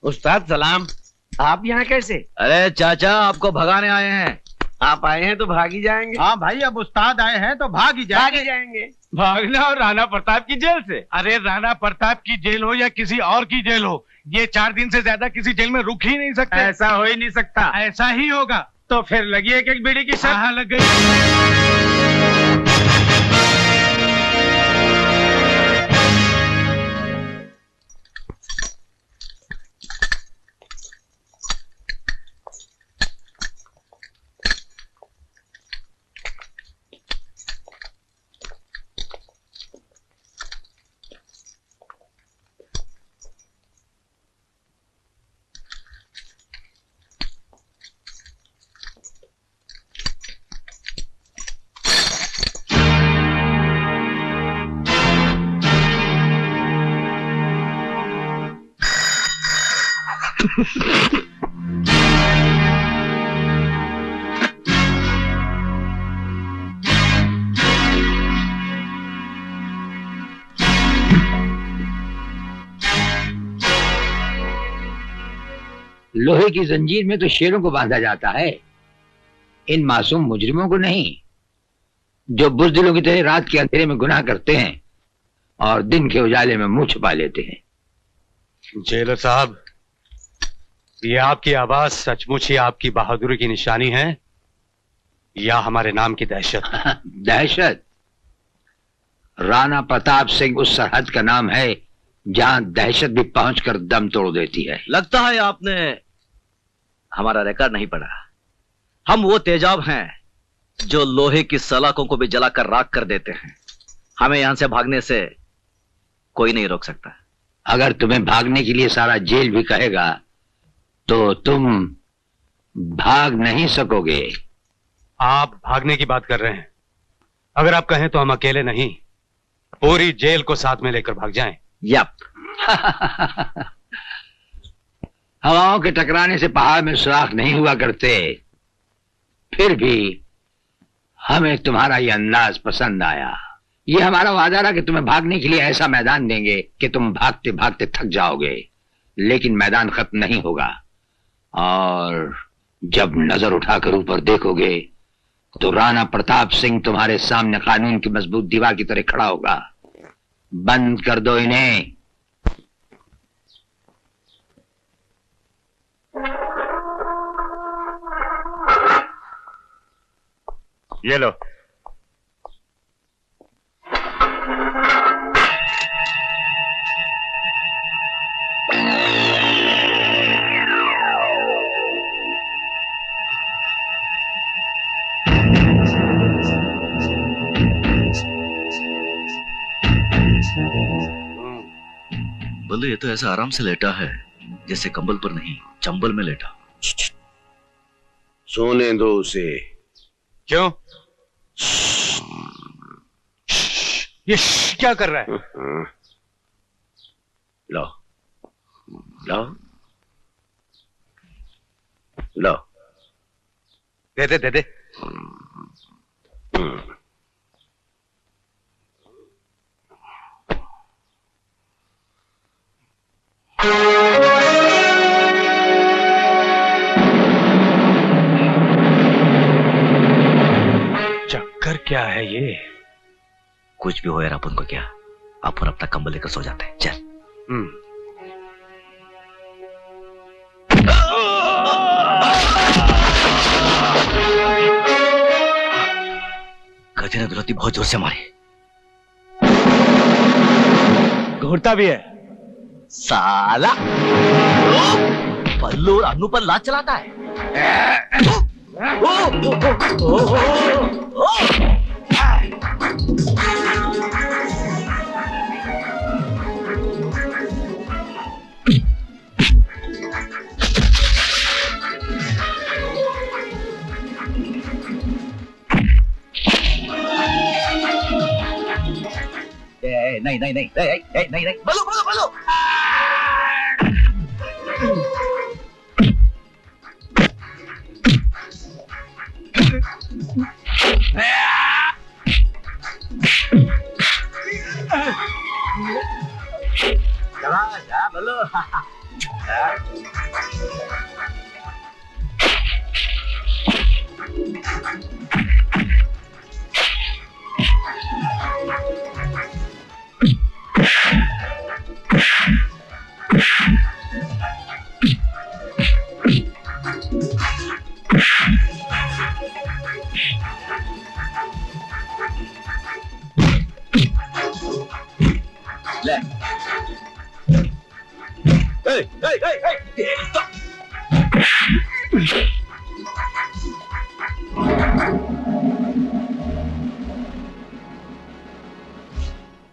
उस्ताद सलाम। आप यहाँ कैसे? अरे चाचा, आपको भगाने आए हैं। आप आए हैं तो भाग ही जाएंगे। हाँ भाई, अब उस्ताद आए हैं तो भाग ही जाएंगे। भागना और राणा प्रताप की जेल से? अरे राणा प्रताप की जेल हो या किसी और की जेल हो, ये 4 दिन से ज्यादा किसी जेल में रुक ही नहीं सकते। ऐसा हो ही नहीं सकता। ऐसा ही होगा। तो फिर लगी एक बीड़ी की शर्त। हाँ, लग गई। लोहे की जंजीर में तो शेरों को बांधा जाता है, इन मासूम मुजरिमों को नहीं, जो बुज़दिलों की तरह रात के अंधेरे में गुनाह करते हैं और दिन के उजाले में मुंह छुपा लेते हैं। जेलर साहब, ये आपकी आवाज सचमुच ही आपकी बहादुरी की निशानी है या हमारे नाम की दहशत? दहशत? राणा प्रताप सिंह उस सरहद का नाम है जहां दहशत भी पहुंचकर दम तोड़ देती है। लगता है आपने हमारा रिकॉर्ड नहीं पढ़ा। हम वो तेजाब हैं जो लोहे की सलाखों को भी जलाकर राख कर देते हैं। हमें यहां से भागने से कोई नहीं रोक सकता। अगर तुम्हें भागने के लिए सारा जेल भी कहेगा तो तुम भाग नहीं सकोगे। आप भागने की बात कर रहे हैं? अगर आप कहें तो हम अकेले नहीं, पूरी जेल को साथ में लेकर भाग जाएं। यप। हवाओं के टकराने से पहाड़ में सुराख नहीं हुआ करते, फिर भी हमें तुम्हारा ये अंदाज पसंद आया। ये हमारा वादा रहा कि तुम्हें भागने के लिए ऐसा मैदान देंगे कि तुम भागते भागते थक जाओगे, लेकिन मैदान खत्म नहीं होगा। और जब नजर उठाकर ऊपर देखोगे तो राणा प्रताप सिंह तुम्हारे सामने कानून की मजबूत दीवार की तरह खड़ा होगा। बंद कर दो इन्हें। ये लो। बोले ये तो ऐसा आराम से लेटा है जैसे कंबल पर नहीं, चंबल में लेटा। सोने दो उसे। क्यों? ये क्या कर रहा है? लो लो लो। दे दे दे दे। चक्कर क्या है ये? कुछ भी हो यार, अपन को क्या, अपन अपना कंबल लेकर सो जाते हैं। चल। गधे ने दुलती बहुत जोर से मारी। घूरता भी है साला। पल्लू और अन्नू पर लात चलाता है। नहीं नहीं नहीं नहीं नहीं नहीं, बल्लू बल्लू बल्लू। चला जा बल्लू।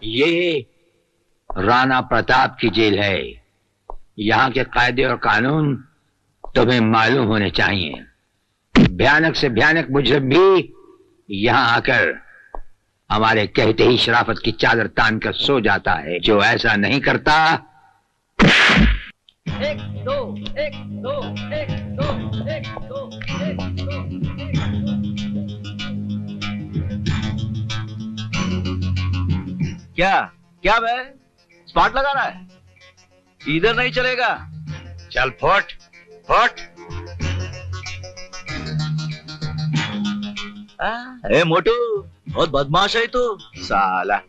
ये राणा प्रताप की जेल है। यहाँ के कायदे और कानून तुम्हें मालूम होने चाहिए। भयानक से भयानक मुजरिम भी यहाँ आकर हमारे कहते ही शराफत की चादर तान कर सो जाता है। जो ऐसा नहीं करता, एक दो एक दो एक दो एक दो एक दो। क्या क्या बे स्पॉट लगा रहा है? इधर नहीं चलेगा। चल फुट फुट। ए मोटू, बहुत बदमाश है तू साला।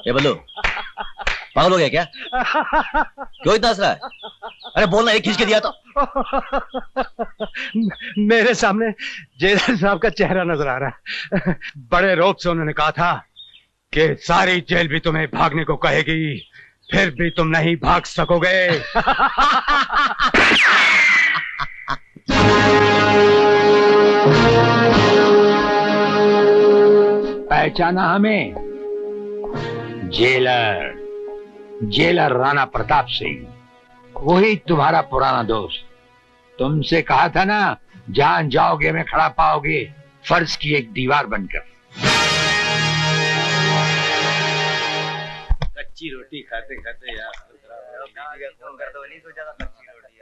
ये बल्लू पागल हो गया क्या? क्यों इतना हंस रहा है? अरे बोलना, एक खींच के दिया तो। मेरे सामने जेलर साहब का चेहरा नजर आ रहा है। बड़े रोब से उन्होंने कहा था कि सारी जेल भी तुम्हें भागने को कहेगी, फिर भी तुम नहीं भाग सकोगे। पहचाना हमें? जेलर, जेलर राणा प्रताप सिंह, वही तुम्हारा पुराना दोस्त। तुमसे कहा था ना, जहां जाओगे मैं खड़ा पाओगे, फर्ज की एक दीवार बनकर। कच्ची रोटी खाते खाते यार फोन कर दो, नहीं सोचा था कच्ची रोटी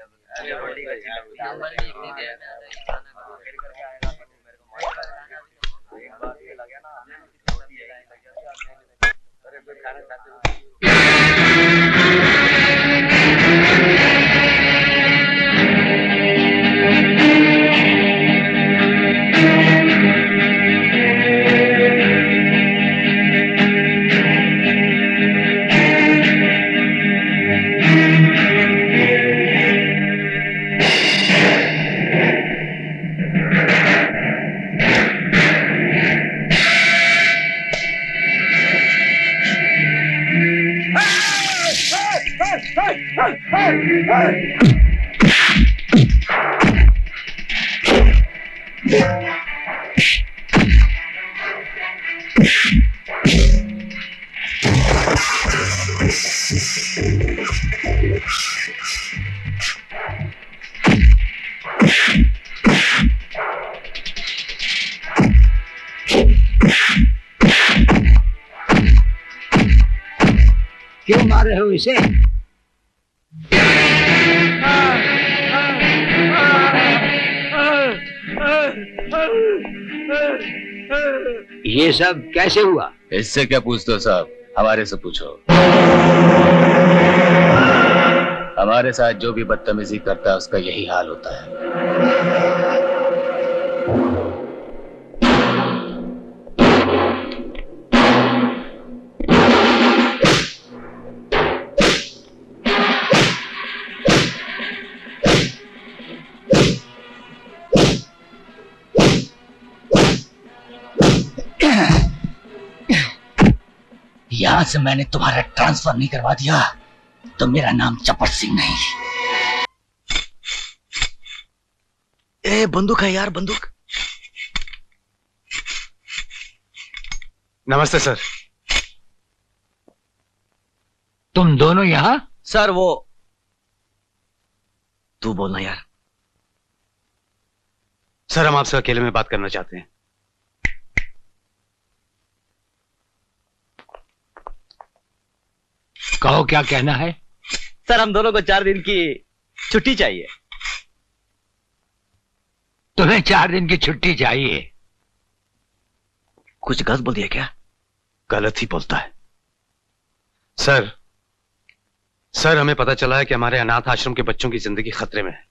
क्यों मार रहे हो इसे? ये सब कैसे हुआ? इससे क्या पूछते हो साहब, हमारे से पूछो। हमारे साथ जो भी बदतमीजी करता है उसका यही हाल होता है। यहां से मैंने तुम्हारा ट्रांसफर नहीं करवा दिया तो मेरा नाम चपट सिंह नहीं। ए बंदूक है यार, बंदूक। नमस्ते सर। तुम दोनों यहां? सर वो, तू बोलना यार। सर हम आपसे अकेले में बात करना चाहते हैं। कहो क्या कहना है? सर हम दोनों को 4 दिन की छुट्टी चाहिए। तुम्हें 4 दिन की छुट्टी चाहिए? कुछ गलत बोल दिया क्या? गलत ही बोलता है। सर हमें पता चला है कि हमारे अनाथ आश्रम के बच्चों की जिंदगी खतरे में है,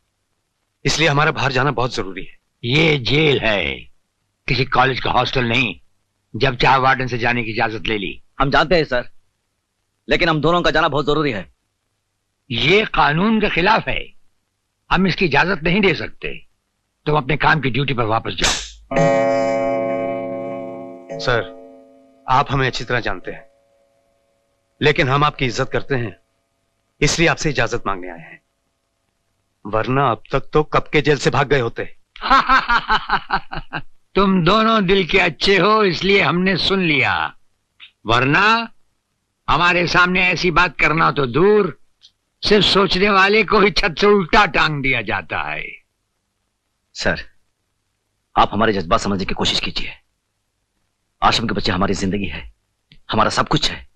इसलिए हमारा बाहर जाना बहुत जरूरी है। ये जेल है, किसी कॉलेज का हॉस्टल नहीं। जब चाहे वार्डन से जाने की इजाजत ले ली। हम जानते हैं सर, लेकिन हम दोनों का जाना बहुत जरूरी है। ये कानून के खिलाफ है, हम इसकी इजाजत नहीं दे सकते। तुम अपने काम की ड्यूटी पर वापस जाओ। सर आप हमें अच्छी तरह जानते हैं, लेकिन हम आपकी इज्जत करते हैं, इसलिए आपसे इजाजत मांगने आए हैं। वरना अब तक तो कब के जेल से भाग गए होते। तुम दोनों दिल के अच्छे हो, इसलिए हमने सुन लिया। वरना हमारे सामने ऐसी बात करना तो दूर, सिर्फ सोचने वाले को ही छत से उल्टा टांग दिया जाता है। सर आप हमारे जज्बात समझने की कोशिश कीजिए। आश्रम के बच्चे हमारी जिंदगी है, हमारा सब कुछ है।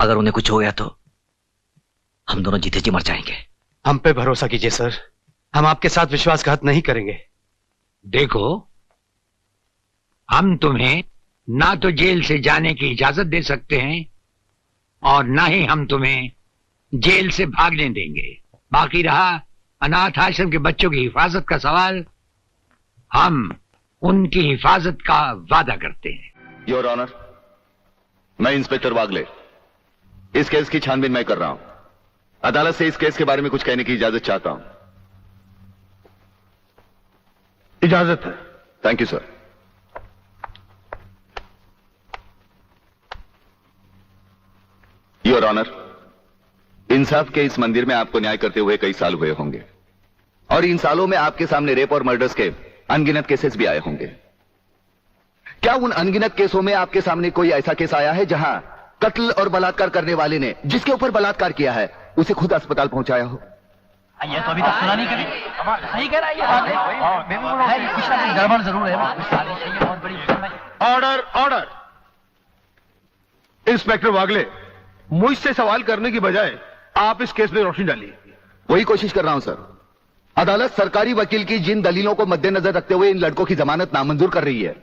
अगर उन्हें कुछ हो गया तो हम दोनों जीते जी मर जाएंगे। हम पे भरोसा कीजिए सर, हम आपके साथ विश्वासघात नहीं करेंगे। देखो, हम तुम्हें ना तो जेल से जाने की इजाजत दे सकते हैं और ना ही हम तुम्हें जेल से भागने देंगे। बाकी रहा अनाथ आश्रम के बच्चों की हिफाजत का सवाल, हम उनकी हिफाजत का वादा करते हैं। योर ऑनर, मैं इंस्पेक्टर वागले, इस केस की छानबीन मैं कर रहा हूं। अदालत से इस केस के बारे में कुछ कहने की इजाजत चाहता हूं। इजाजत है। Thank you sir. Your honour, इंसाफ के इस मंदिर में आपको न्याय करते हुए कई साल हुए होंगे और इन सालों में आपके सामने रेप और मर्डर्स के अनगिनत केसेस भी आए होंगे। क्या उन अनगिनत केसों में आपके सामने कोई ऐसा केस आया है जहां कत्ल और बलात्कार करने वाले ने जिसके ऊपर बलात्कार किया है उसे खुद अस्पताल पहुंचाया हो? ये तो अभी तक सुना नहीं कभी। सही कह रहा है ये, कुछ ना गड़बड़ जरूर है। बहुत बड़ी ऑर्डर ऑर्डर। इंस्पेक्टर वागले, मुझसे सवाल करने की बजाय आप इस केस में रोशनी डालिए। वही कोशिश कर रहा हूं सर। अदालत सरकारी वकील की जिन दलीलों को मद्देनजर रखते हुए इन लड़कों की जमानत नामंजूर कर रही है,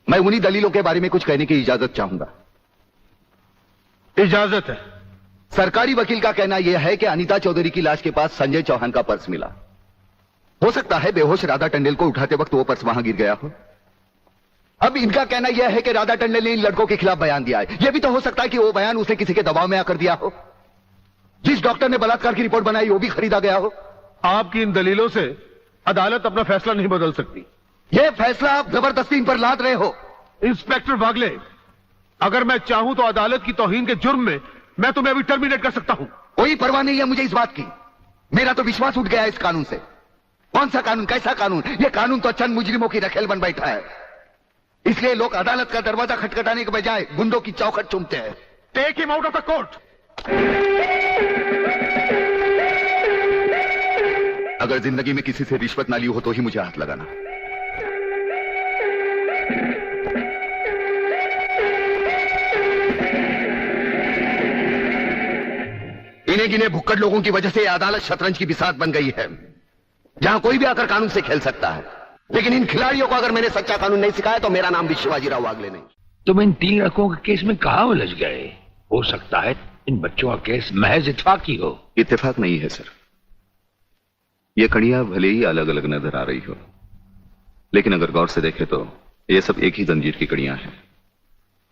मैं उन्हीं दलीलों के बारे में कुछ कहने की इजाजत चाहूंगा। इजाजत है। सरकारी वकील का कहना यह है कि अनीता चौधरी की लाश के पास संजय चौहान का पर्स मिला। हो सकता है बेहोश राधा टंडेल को उठाते वक्त वो पर्स वहां गिर गया हो। अब इनका कहना यह है कि राधा टंडेल ने इन लड़कों के खिलाफ बयान दिया है। यह भी तो हो सकता है कि वो बयान उसे किसी के दबाव में आकर दिया हो। जिस डॉक्टर ने बलात्कार की रिपोर्ट बनाई वो भी खरीदा गया हो। आपकी इन दलीलों से अदालत अपना फैसला नहीं बदल सकती। यह फैसला आप जबरदस्ती इन पर लाद रहे हो। इंस्पेक्टर वागले, अगर मैं चाहूं तो अदालत की तौहीन के जुर्म में मैं तुम्हें अभी टर्मिनेट कर सकता हूं। कोई परवाह नहीं है मुझे इस बात की। मेरा तो विश्वास उठ गया इस कानून से। कौन सा कानून, कैसा कानून? यह कानून तो चंद मुजरिमों की रखेल बन बैठा है। इसलिए लोग अदालत का दरवाजा खटखटाने के बजाय गुंडों की चौखट चूमते हैं। Take him out of the court. अगर जिंदगी में किसी से रिश्वत ना ली हो तो ही मुझे हाथ लगाना। इन्हें गिने भुक्कड़ लोगों की वजह से अदालत शतरंज की बिसात बन गई है, जहां कोई भी आकर कानून से खेल सकता है। लेकिन इन खिलाड़ियों को अगर मैंने सच्चा कानून नहीं सिखाया तो मेरा नाम भी शिवाजीराव वागले नहीं। तुम इन 3 लड़कों के केस में कहां उलझ गए? हो सकता है इन बच्चों का केस महज इत्तेफाकी हो। इत्तेफाक नहीं है सर। ये कड़ियां भले ही अलग अलग नजर आ रही हो, लेकिन अगर गौर से देखें तो ये सब एक ही जंजीर की कड़ियां हैं,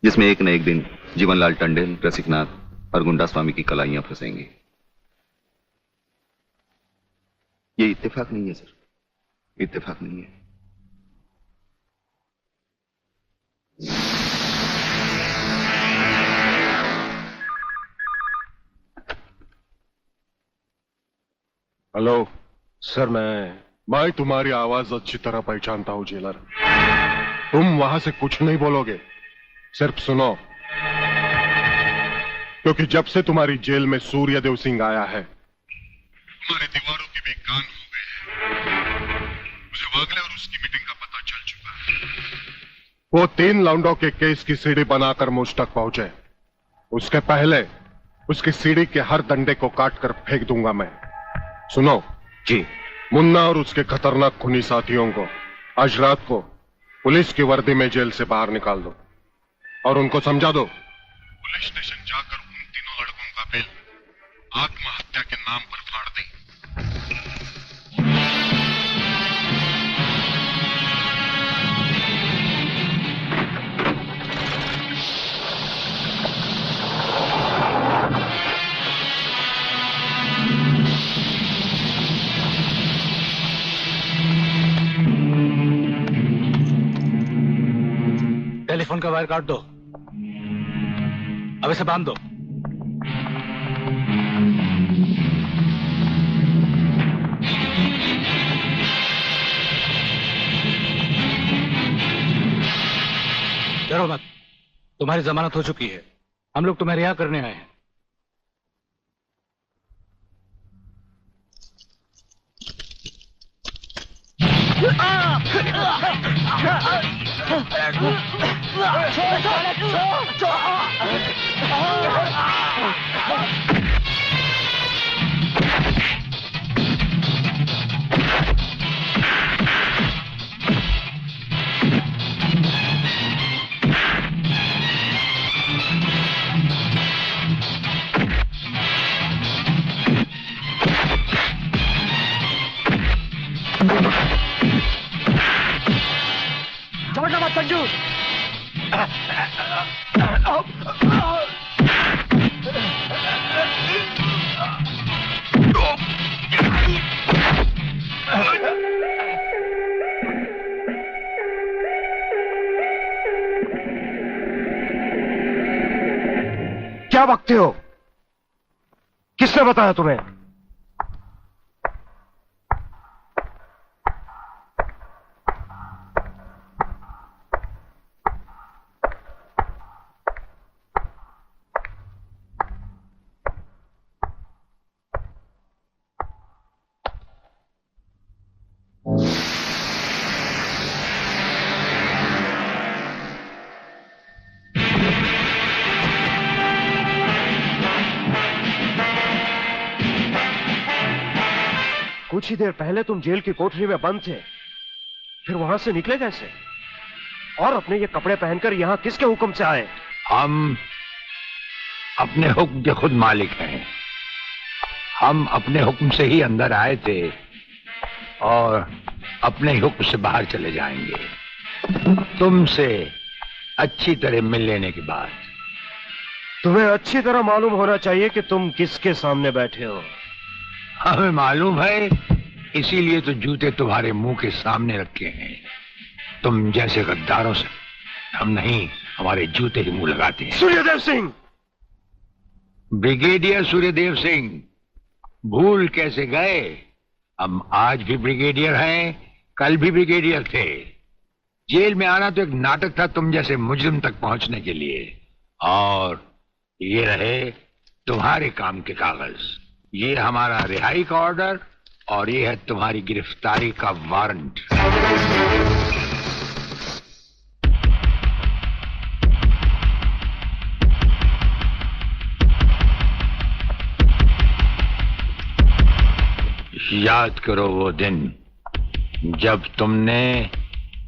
जिसमें एक न एक दिन जीवनलाल टंडेल, रसिकनाथ और गुंडा स्वामी की कलाइयां फंसेंगी। ये इत्तेफाक नहीं है सर, इत्तेफाक नहीं है। हेलो सर, मैं तुम्हारी आवाज अच्छी तरह पहचानता हूं जेलर। तुम वहां से कुछ नहीं बोलोगे, सिर्फ सुनो। क्योंकि जब से तुम्हारी जेल में सूर्यदेव सिंह आया है तुम्हारी दीवारों के भी कान हो गए हैं। मुझे वागले और उसकी मीटिंग का पता चल चुका है। वो 3 लौंडों के केस की सीढ़ी बनाकर मुझ तक पहुंचे। उसके पहले उसकी सीढ़ी के हर डंडे को काटकर फेंक दूंगा मैं। सुनो जी। मुन्ना और उसके खतरनाक खूनी साथियों को आज रात को पुलिस की वर्दी में जेल से बाहर निकाल दो और उनको समझा दो पुलिस स्टेशन जाकर उन तीनों लड़कों का बिल आत्महत्या के नाम पर फाड़ दें। टेलीफोन का वायर काट दो, अब इसे बांध दो। डरो मत, तुम्हारी जमानत हो चुकी है। हम लोग तुम्हें रिहा करने आए हैं। छोड़ना मत संजू। क्या बकते हो? किसने बताया तुम्हें? कुछ ही देर पहले तुम जेल की कोठरी में बंद थे, फिर वहां से निकले कैसे? और अपने ये कपड़े पहनकर यहां किसके हुक्म से आए? हम अपने हुक्म के खुद मालिक हैं। हम अपने हुक्म से ही अंदर आए थे और अपने हुक्म से बाहर चले जाएंगे। तुमसे अच्छी तरह मिल लेने के बाद। तुम्हें अच्छी तरह मालूम होना चाहिए कि तुम किसके सामने बैठे हो। हमें मालूम है, इसीलिए तो जूते तुम्हारे मुंह के सामने रखे हैं। तुम जैसे गद्दारों से हम नहीं, हमारे जूते ही मुंह लगाते हैं। सूर्यदेव सिंह! ब्रिगेडियर सूर्यदेव सिंह, भूल कैसे गए? हम आज भी ब्रिगेडियर हैं, कल भी ब्रिगेडियर थे। जेल में आना तो एक नाटक था तुम जैसे मुजरिम तक पहुंचने के लिए। और ये रहे तुम्हारे काम के कागज। ये हमारा रिहाई का ऑर्डर और ये है तुम्हारी गिरफ्तारी का वारंट। याद करो वो दिन जब तुमने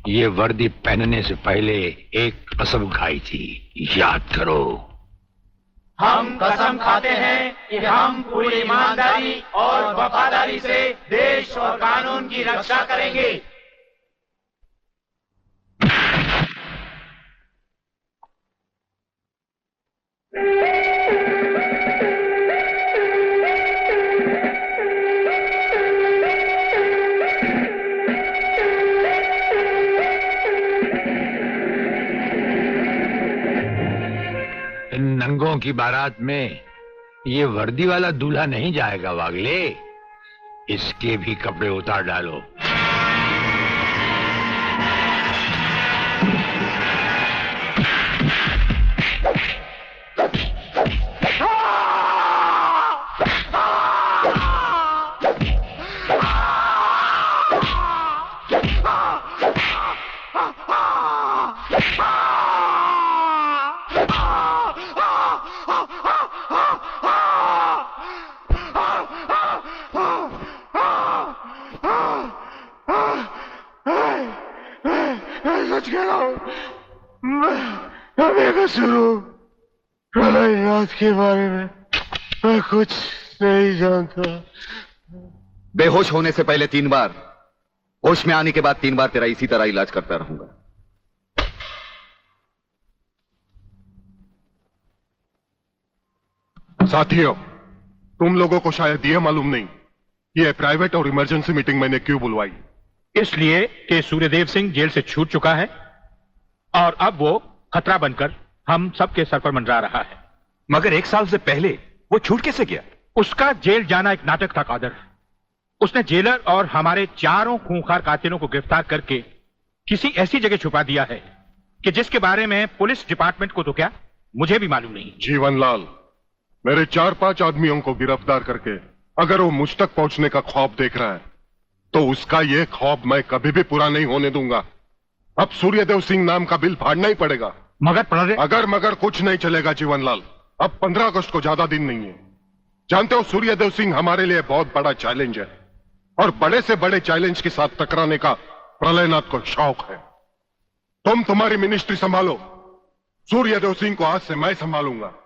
ये वर्दी पहनने से पहले एक कसम खाई थी। याद करो। हम कसम खाते हैं कि हम पूरी ईमानदारी और वफादारी से देश और कानून की रक्षा करेंगे। इन नंगों की बारात में ये वर्दी वाला दूल्हा नहीं जाएगा वागले। इसके भी कपड़े उतार डालो। बच गया हूँ। मैं बेकसूर हूँ। प्रलयनाथ के बारे में मैं कुछ नहीं जानता। बेहोश होने से पहले 3 बार, होश में आने के बाद 3 बार तेरा इसी तरह इलाज करता रहूंगा। साथियों, तुम लोगों को शायद यह मालूम नहीं, ये प्राइवेट और इमरजेंसी मीटिंग मैंने क्यों बुलवाई। इसलिए कि सूर्यदेव सिंह जेल से छूट चुका है और अब वो खतरा बनकर हम सबके सर पर मंडरा रहा है। मगर 1 साल से पहले वो छूट कैसे गया? उसका जेल जाना एक नाटक था कादर। उसने जेलर और हमारे 4 खूंखार कातिलों को गिरफ्तार करके किसी ऐसी जगह छुपा दिया है कि जिसके बारे में पुलिस डिपार्टमेंट को तो क्या, मुझे भी मालूम नहीं। जीवनलाल, मेरे 4-5 आदमियों को गिरफ्तार करके अगर वो मुझ तक पहुंचने का ख्वाब देख रहा है तो उसका ये ख्वाब मैं कभी भी पूरा नहीं होने दूंगा। अब सूर्यदेव सिंह नाम का बिल फाड़ना ही पड़ेगा। मगर कुछ नहीं चलेगा जीवनलाल। अब 15 अगस्त को ज्यादा दिन नहीं है। जानते हो, सूर्यदेव सिंह हमारे लिए बहुत बड़ा चैलेंज है और बड़े से बड़े चैलेंज के साथ टकराने का प्रलयनाथ को शौक है। तुम तुम्हारी मिनिस्ट्री संभालो, सूर्यदेव सिंह को आज से मैं संभालूंगा।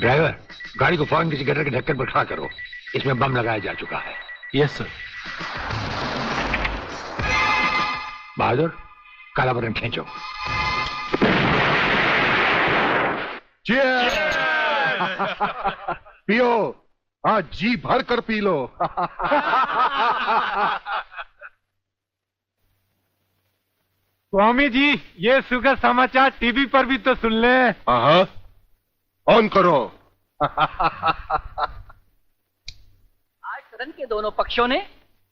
ड्राइवर, गाड़ी को फौरन किसी गटर के ढक्कन पर खड़ा करो। इसमें बम लगाया जा चुका है। Yes sir. बहादुर, काला बटन खींचो। पियो, आज जी भर कर पी लो। स्वामी जी, ये सुखद समाचार टीवी पर भी तो सुन ले। हाँ, ऑन करो। आज सदन के दोनों पक्षों ने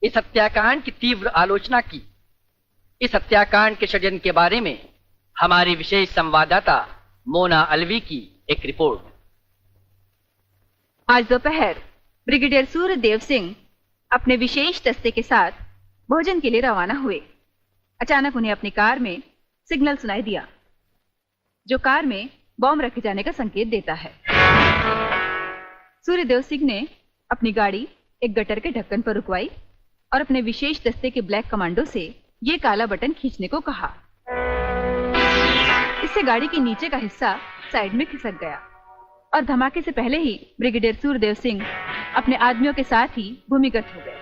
इस हत्याकांड की तीव्र आलोचना की। इस हत्याकांड के षड्यंत्र के बारे में हमारी विशेष संवाददाता मोना अलवी की एक रिपोर्ट। आज दोपहर ब्रिगेडियर सूर्यदेव सिंह अपने विशेष दस्ते के साथ भोजन के लिए रवाना हुए। अचानक उन्हें अपनी कार में सिग्नल सुनाई दिया, जो कार में बॉम्ब रखे जाने का संकेत देता है। सूर्यदेव सिंह ने अपनी गाड़ी एक गटर के ढक्कन पर रुकवाई और अपने विशेष दस्ते के ब्लैक कमांडो से ये काला बटन खींचने को कहा। इससे गाड़ी के नीचे का हिस्सा साइड में खिसक गया और धमाके से पहले ही ब्रिगेडियर सूर्यदेव सिंह अपने आदमियों के साथ ही भूमिगत हो गए।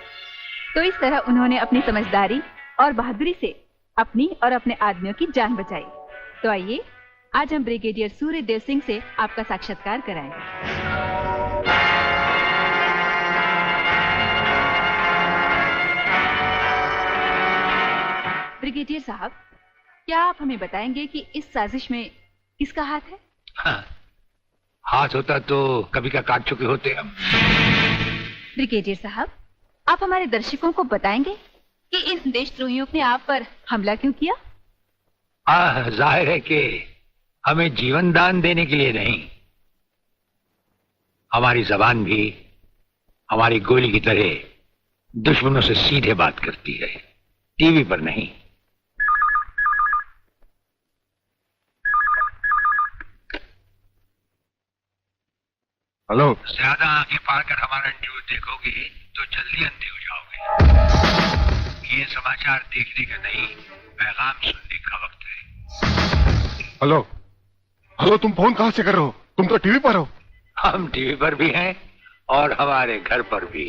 तो इस तरह उन्होंने अपनी समझदारी और बहादुरी से अपनी और अपने आदमियों की जान बचाई। तो आइए आज हम ब्रिगेडियर सूर्यदेव सिंह से आपका साक्षात्कार कराएंगे। ब्रिगेडियर साहब, क्या आप हमें बताएंगे कि इस साजिश में किसका हाथ है? हाँ, हाथ होता तो कभी का काट चुके होते हम। ब्रिगेडियर साहब, आप हमारे दर्शकों को बताएंगे कि इन देशद्रोहियों ने आप पर हमला क्यों किया? जाहिर है कि हमें जीवन दान देने के लिए नहीं, हमारी जबान भी हमारी गोली की तरह दुश्मनों से सीधे बात करती है, टीवी पर नहीं। हेलो। ज्यादा आंखें पार कर हमारा न्यूज देखोगे तो जल्दी अंधे हो जाओगे। ये समाचार देखने का नहीं, पैगाम सुनने का वक्त है। हेलो हेलो, तुम फोन कहां से कर रहे हो? तुम तो टीवी पर हो। हम टीवी पर भी हैं और हमारे घर पर भी।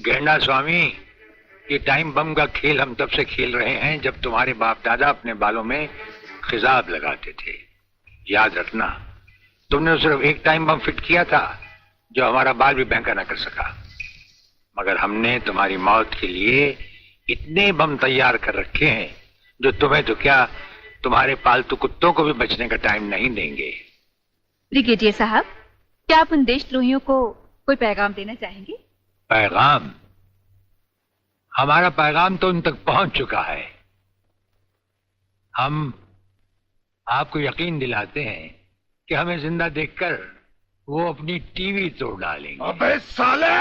गेंडा स्वामी, ये टाइम बम का खेल हम तब से खेल रहे हैं जब तुम्हारे बाप दादा अपने बालों में खिजाब लगाते थे। याद रखना, तुमने सिर्फ एक टाइम बम फिट किया था जो हमारा बाल भी बैंका न कर सका, मगर हमने तुम्हारी मौत के लिए इतने बम तैयार कर रखे हैं जो तुम्हें तो क्या, तुम्हारे पालतू कुत्तों को भी बचने का टाइम नहीं देंगे। ब्रिगेडियर साहब, क्या आप उन देशद्रोहियों को कोई पैगाम देना चाहेंगे? पैगाम? हमारा पैगाम तो उन तक पहुंच चुका है। हम आपको यकीन दिलाते हैं कि हमें जिंदा देखकर वो अपनी टीवी तोड़ डालेंगे। अबे साले!